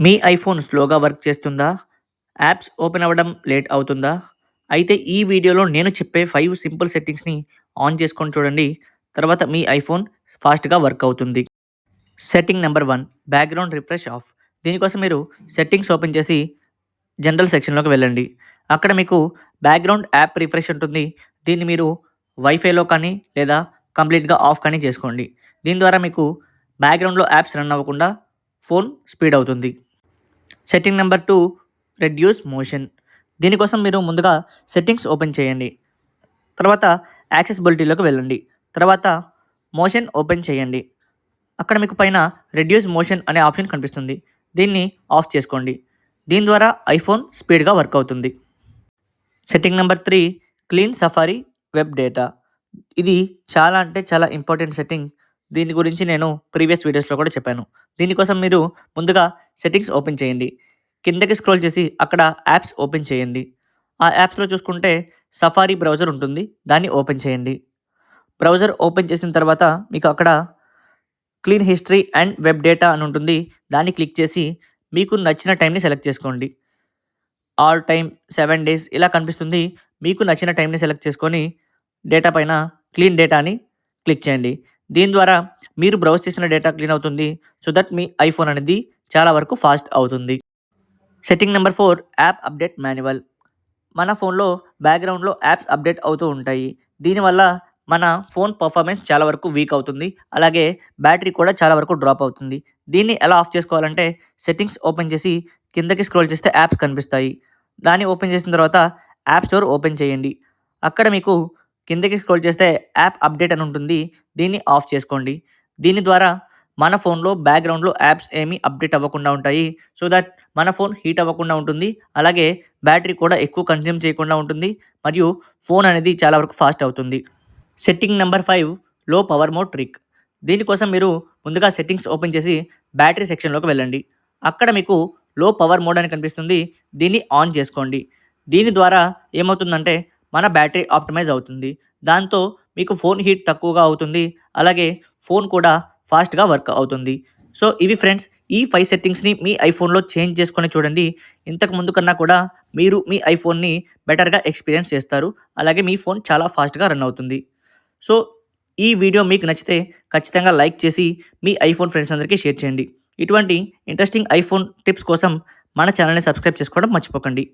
మీ iPhone స్లోగా work చేస్తుందా? Apps open అవ్వడం లేట్ అవుతుందా? అయితే ఈ వీడియోలో నేను చెప్పే 5 సింపుల్ సెట్టింగ్స్‌ని ఆన్ చేసుకొని చూడండి. తర్వాత మీ ఐఫోన్ ఫాస్ట్‌గా వర్క్ అవుతుంది. Setting number 1 background refresh of. దీనికోసం మీరు సెట్టింగ్స్ ఓపెన్ చేసి జనరల్ సెక్షన్‌లోకి వెళ్ళండి. అక్కడ మీకు బ్యాక్‌గ్రౌండ్ యాప్ రిఫ్రెష్ ఉంటుంది. దీన్ని మీరు వైఫైలో కానీ లేదా కంప్లీట్‌గా ఆఫ్ కానీ చేసుకోండి. దీని ద్వారా మీకు బ్యాక్‌గ్రౌండ్‌లో యాప్స్ రన్ అవ్వకుండా ఫోన్ స్పీడ్ అవుతుంది. Setting number 2 reduce motion. దీనికోసం మీరు ముందుగా సెట్టింగ్స్ ఓపెన్ చేయండి. తర్వాత యాక్సెసిబిలిటీలోకి వెళ్ళండి. తర్వాత మోషన్ ఓపెన్ చేయండి. అక్కడ మీకు పైన రెడ్యూస్ మోషన్ అనే ఆప్షన్ కనిపిస్తుంది. దీన్ని ఆఫ్ చేసుకోండి. దీని ద్వారా ఐఫోన్ స్పీడ్‌గా వర్క్ అవుతుంది. Setting number 3 clean safari web data. ఇది చాలా అంటే చాలా ఇంపార్టెంట్ సెట్టింగ్. దీని గురించి నేను ప్రీవియస్ వీడియోస్‌లో కూడా చెప్పాను. దీనికోసం మీరు ముందుగా సెట్టింగ్స్ ఓపెన్ చేయండి. కిందకి స్క్రోల్ చేసి అక్కడ యాప్స్ ఓపెన్ చేయండి. ఆ యాప్స్‌లో చూసుకుంటే సఫారీ బ్రౌజర్ ఉంటుంది. దాన్ని ఓపెన్ చేయండి. బ్రౌజర్ ఓపెన్ చేసిన తర్వాత మీకు అక్కడ clean history and web data అని ఉంటుంది. దాన్ని క్లిక్ చేసి మీకు నచ్చిన టైంని సెలెక్ట్ చేసుకోండి. ఆల్ టైమ్ 7 డేస్ ఇలా కనిపిస్తుంది. మీకు నచ్చిన టైంని సెలెక్ట్ చేసుకొని డేటా పైన క్లీన్ డేటా అని క్లిక్ చేయండి. దీని ద్వారా మీరు బ్రౌజ్ చేసిన డేటా క్లీన్ అవుతుంది. సో దట్ మీ ఐఫోన్ అనేది చాలా వరకు ఫాస్ట్ అవుతుంది. Setting number 4 app update manual. మన ఫోన్‌లో బ్యాక్‌గ్రౌండ్‌లో యాప్స్ అప్డేట్ అవుతూ ఉంటాయి. దీనివల్ల మన ఫోన్ పర్ఫార్మెన్స్ చాలా వరకు వీక్ అవుతుంది. అలాగే బ్యాటరీ కూడా చాలా వరకు డ్రాప్ అవుతుంది. దీన్ని ఎలా ఆఫ్ చేసుకోవాలంటే సెట్టింగ్స్ ఓపెన్ చేసి కిందకి స్క్రోల్ చేస్తే యాప్స్ కనిపిస్తాయి. దాన్ని ఓపెన్ చేసిన తర్వాత యాప్ స్టోర్ ఓపెన్ చేయండి. అక్కడ మీకు కిందకి స్క్రోల్ చేస్తే యాప్ అప్డేట్ అని ఉంటుంది. దీన్ని ఆఫ్ చేసుకోండి. దీని ద్వారా మన ఫోన్‌లో బ్యాక్‌గ్రౌండ్‌లో యాప్స్ ఏమీ అప్డేట్ అవ్వకుండా ఉంటాయి. సో దట్ మన ఫోన్ హీట్ అవ్వకుండా ఉంటుంది. అలాగే బ్యాటరీ కూడా ఎక్కువ కన్జ్యూమ్ చేయకుండా ఉంటుంది. మరియు ఫోన్ అనేది చాలా వరకు ఫాస్ట్ అవుతుంది. సెట్టింగ్ నంబర్ 5 లో పవర్ మోడ్ ట్రిక్. దీనికోసం మీరు ముందుగా సెట్టింగ్స్ ఓపెన్ చేసి బ్యాటరీ సెక్షన్‌లోకి వెళ్ళండి. అక్కడ మీకు లో పవర్ మోడ్ అని కనిపిస్తుంది. దీన్ని ఆన్ చేసుకోండి. దీని ద్వారా ఏమవుతుందంటే మన బ్యాటరీ ఆప్టిమైజ్ అవుతుంది. దాంతో మీకు ఫోన్ హీట్ తక్కువగా అవుతుంది. అలాగే ఫోన్ కూడా ఫాస్ట్‌గా వర్క్ అవుతుంది. సో ఇవి ఫ్రెండ్స్ ఈ 5 సెట్టింగ్స్‌ని మీ ఐఫోన్‌లో చేంజ్ చేసుకొని చూడండి. ఇంతకు ముందు కన్నా కూడా మీరు మీ ఐఫోన్‌ని బెటర్‌గా ఎక్స్‌పీరియన్స్ చేస్తారు. అలాగే మీ ఫోన్ చాలా ఫాస్ట్‌గా రన్ అవుతుంది. సో ఈ వీడియో మీకు నచ్చితే ఖచ్చితంగా లైక్ చేసి మీ ఐఫోన్ ఫ్రెండ్స్ అందరికీ షేర్ చేయండి. ఇటువంటి ఇంట్రెస్టింగ్ ఐఫోన్ టిప్స్ కోసం మన ఛానల్‌ని సబ్స్క్రైబ్ చేసుకోవడం మర్చిపోకండి.